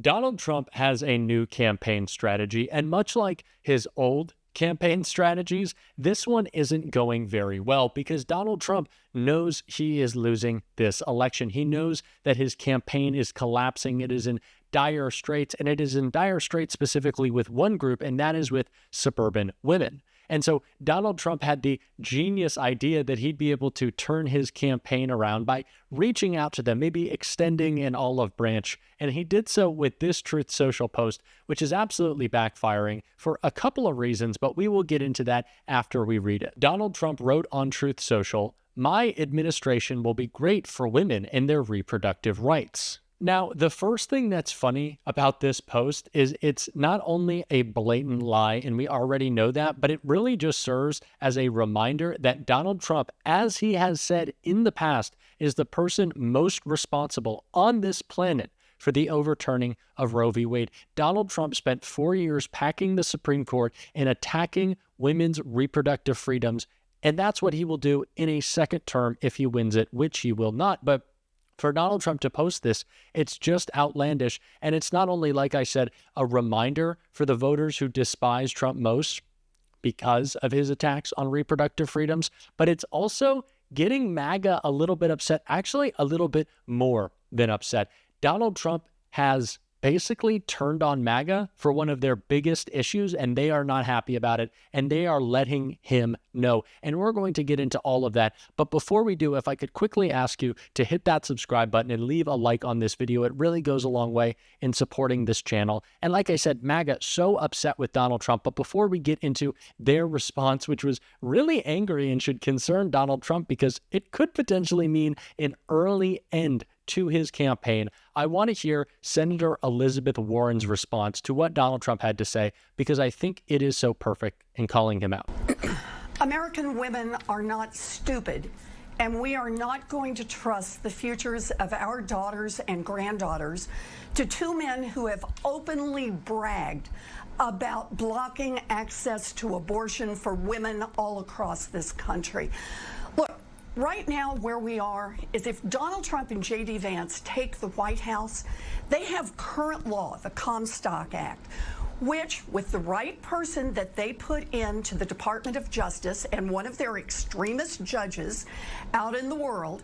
Donald Trump has a new campaign strategy, and much like his old campaign strategies, this one isn't going very well because Donald Trump knows he is losing this election. He knows that his campaign is collapsing. It is in dire straits, and it is in dire straits specifically with one group, and that is with suburban women. And so Donald Trump had the genius idea that he'd be able to turn his campaign around by reaching out to them, maybe extending an olive branch. And he did so with this Truth Social post, which is absolutely backfiring for a couple of reasons, but we will get into that after we read it. Donald Trump wrote on Truth Social, "My administration will be great for women and their reproductive rights." Now, the first thing that's funny about this post is it's not only a blatant lie, and we already know that, but it really just serves as a reminder that Donald Trump, as he has said in the past, is the person most responsible on this planet for the overturning of Roe v. Wade. Donald Trump spent 4 years packing the Supreme Court and attacking women's reproductive freedoms, and that's what he will do in a second term if he wins it, which he will not. But for Donald Trump to post this, it's just outlandish. And it's not only, like I said, a reminder for the voters who despise Trump most because of his attacks on reproductive freedoms, but it's also getting MAGA a little bit upset, actually a little bit more than upset. Donald Trump has basically turned on MAGA for one of their biggest issues, and they are not happy about it, and they are letting him know. And we're going to get into all of that. But before we do, if I could quickly ask you to hit that subscribe button and leave a like on this video, it really goes a long way in supporting this channel. And like I said, MAGA so upset with Donald Trump. But before we get into their response, which was really angry and should concern Donald Trump because it could potentially mean an early end to his campaign, I want to hear Senator Elizabeth Warren's response to what Donald Trump had to say, because I think it is so perfect in calling him out. American women are not stupid, and we are not going to trust the futures of our daughters and granddaughters to two men who have openly bragged about blocking access to abortion for women all across this country. Look, right now, where we are is if Donald Trump and J.D. Vance take the White House, they have current law, the Comstock Act, which, with the right person that they put into the Department of Justice and one of their extremist judges out in the world,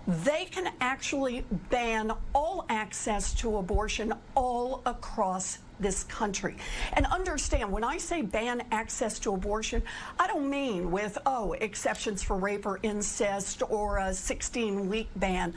they can actually ban all access to abortion all across this country. And understand, when I say ban access to abortion, I don't mean with, exceptions for rape or incest or a 16-week ban.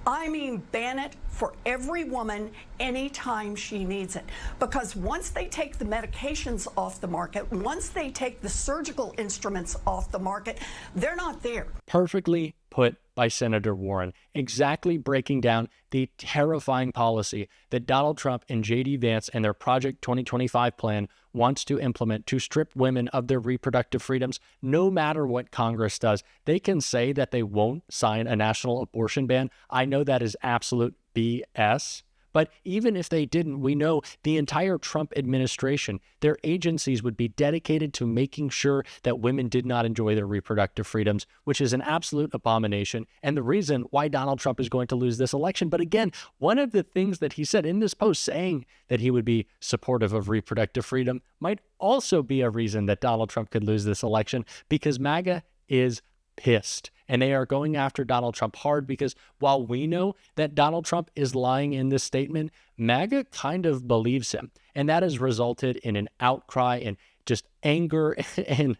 I mean ban it for every woman anytime she needs it. Because once they take the medications off the market, once they take the surgical instruments off the market, they're not there. Perfectly put by Senator Warren, exactly breaking down the terrifying policy that Donald Trump and J.D. Vance and their Project 2025 plan wants to implement to strip women of their reproductive freedoms, no matter what Congress does. They can say that they won't sign a national abortion ban. I know that is absolute BS. But even if they didn't, we know the entire Trump administration, their agencies would be dedicated to making sure that women did not enjoy their reproductive freedoms, which is an absolute abomination and the reason why Donald Trump is going to lose this election. But again, one of the things that he said in this post saying that he would be supportive of reproductive freedom might also be a reason that Donald Trump could lose this election, because MAGA is pissed. And they are going after Donald Trump hard because while we know that Donald Trump is lying in this statement, MAGA kind of believes him. And that has resulted in an outcry and just anger and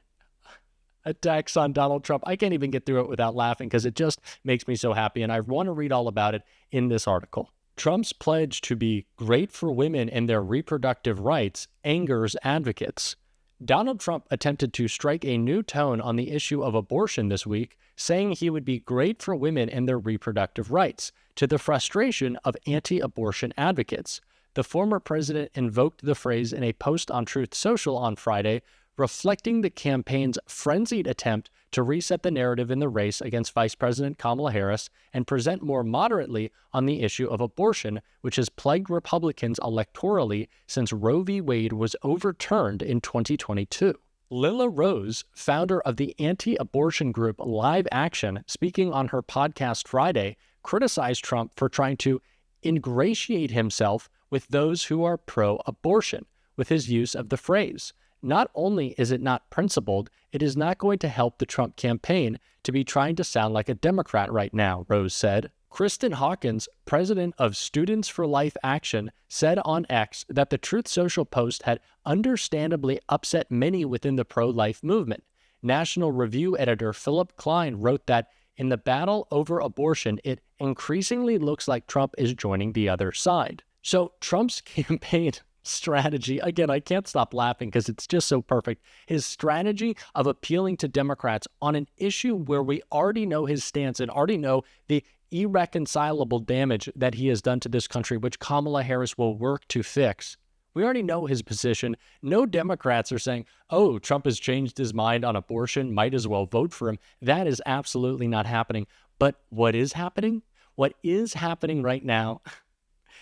attacks on Donald Trump. I can't even get through it without laughing because it just makes me so happy. And I want to read all about it in this article. Trump's pledge to be great for women and their reproductive rights angers advocates. Donald Trump attempted to strike a new tone on the issue of abortion this week, saying he would be great for women and their reproductive rights, to the frustration of anti-abortion advocates. The former president invoked the phrase in a post on Truth Social on Friday, reflecting the campaign's frenzied attempt to reset the narrative in the race against Vice President Kamala Harris and present more moderately on the issue of abortion, which has plagued Republicans electorally since Roe v. Wade was overturned in 2022. Lilla Rose, founder of the anti-abortion group Live Action, speaking on her podcast Friday, criticized Trump for trying to ingratiate himself with those who are pro-abortion with his use of the phrase. Not only is it not principled, it is not going to help the Trump campaign to be trying to sound like a Democrat right now, Rose said. Kristen Hawkins, president of Students for Life Action, said on X that the Truth Social post had understandably upset many within the pro-life movement. National Review editor Philip Klein wrote that in the battle over abortion, it increasingly looks like Trump is joining the other side. So Trump's campaign strategy, again, I can't stop laughing because it's just so perfect. His strategy of appealing to Democrats on an issue where we already know his stance and already know the irreconcilable damage that he has done to this country, which Kamala Harris will work to fix. We already know his position. No Democrats are saying, oh, Trump has changed his mind on abortion, might as well vote for him. That is absolutely not happening. But what is happening? What is happening right now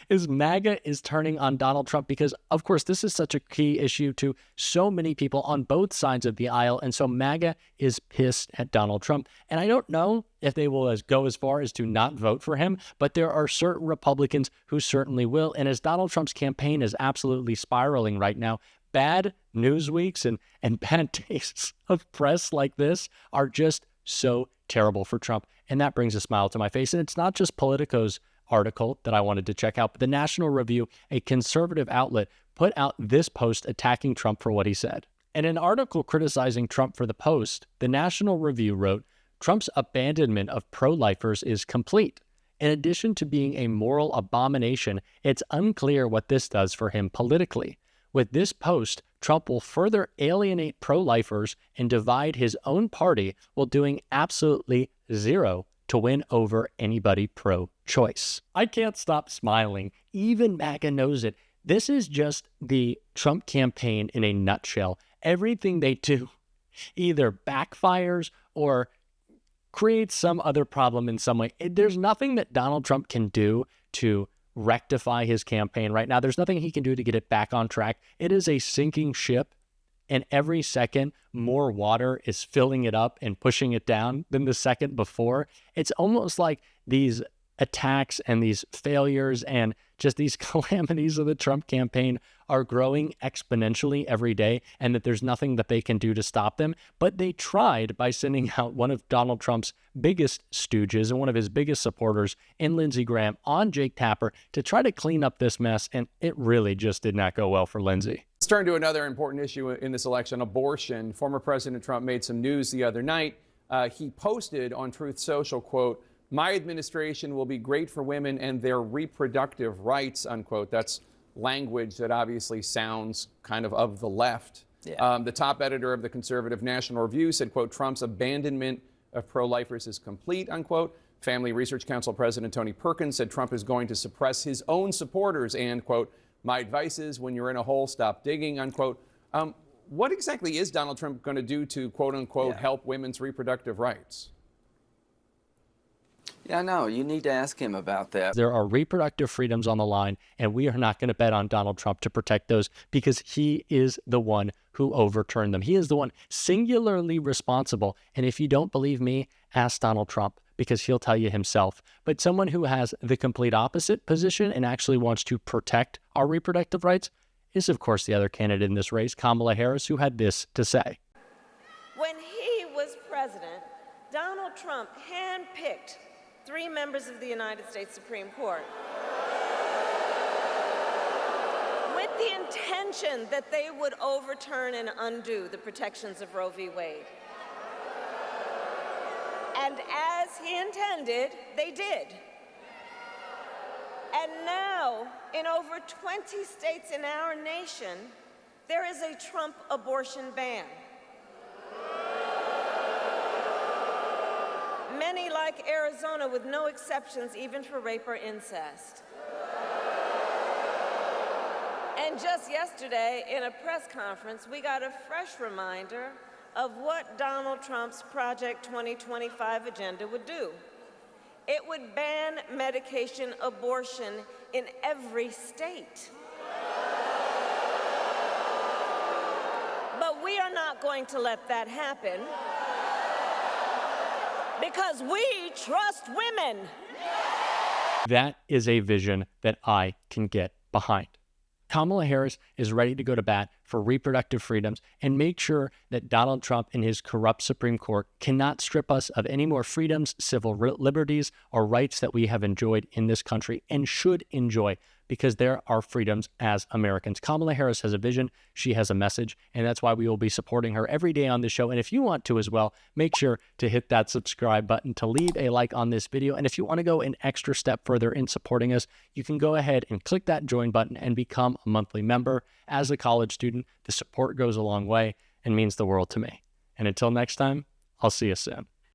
is MAGA is turning on Donald Trump because, of course, this is such a key issue to so many people on both sides of the aisle. And so MAGA is pissed at Donald Trump. And I don't know if they will go as far as to not vote for him, but there are certain Republicans who certainly will. And as Donald Trump's campaign is absolutely spiraling right now, bad news weeks and bad tastes of press like this are just so terrible for Trump. And that brings a smile to my face. And it's not just Politico's article that I wanted to check out, but the National Review, a conservative outlet, put out this post attacking Trump for what he said. In an article criticizing Trump for the post, the National Review wrote, Trump's abandonment of pro-lifers is complete. In addition to being a moral abomination, it's unclear what this does for him politically. With this post, Trump will further alienate pro-lifers and divide his own party while doing absolutely zero to win over anybody pro-choice. I can't stop smiling. Even MAGA knows it. This is just the Trump campaign in a nutshell. Everything they do either backfires or creates some other problem in some way. There's nothing that Donald Trump can do to rectify his campaign right now. There's nothing he can do to get it back on track. It is a sinking ship. And every second, more water is filling it up and pushing it down than the second before. It's almost like these attacks and these failures and just these calamities of the Trump campaign are growing exponentially every day, and that there's nothing that they can do to stop them. But they tried by sending out one of Donald Trump's biggest stooges and one of his biggest supporters in Lindsey Graham on Jake Tapper to try to clean up this mess, and it really just did not go well for Lindsey. Let's turn to another important issue in this election, abortion. Former President Trump made some news the other night. He posted on Truth Social, quote, "My administration will be great for women and their reproductive rights," unquote. That's language that obviously sounds kind of the left. Yeah. The top editor of the conservative National Review said, quote, "Trump's abandonment of pro-lifers is complete," unquote. Family Research Council President Tony Perkins said Trump is going to suppress his own supporters and, quote, "My advice is when you're in a hole, stop digging," unquote. What exactly is Donald Trump going to do to, quote unquote, help women's reproductive rights? Yeah, no, you need to ask him about that. There are reproductive freedoms on the line, and we are not going to bet on Donald Trump to protect those because he is the one who overturned them. He is the one singularly responsible. And if you don't believe me, ask Donald Trump, because he'll tell you himself. But someone who has the complete opposite position and actually wants to protect our reproductive rights is, of course, the other candidate in this race, Kamala Harris, who had this to say. When he was president, Donald Trump handpicked 3 members of the United States Supreme Court with the intention that they would overturn and undo the protections of Roe v. Wade. And as he intended, they did. And now, in over 20 states in our nation, there is a Trump abortion ban. Many like Arizona with no exceptions even for rape or incest. And just yesterday, in a press conference, we got a fresh reminder of what Donald Trump's Project 2025 agenda would do. It would ban medication abortion in every state. But we are not going to let that happen because we trust women. That is a vision that I can get behind. Kamala Harris is ready to go to bat for reproductive freedoms and make sure that Donald Trump and his corrupt Supreme Court cannot strip us of any more freedoms, civil liberties, or rights that we have enjoyed in this country and should enjoy, because there are freedoms as Americans. Kamala Harris has a vision, she has a message, and that's why we will be supporting her every day on this show. And if you want to as well, make sure to hit that subscribe button, to leave a like on this video. And if you want to go an extra step further in supporting us, you can go ahead and click that join button and become a monthly member. As a college student, the support goes a long way and means the world to me. And until next time, I'll see you soon.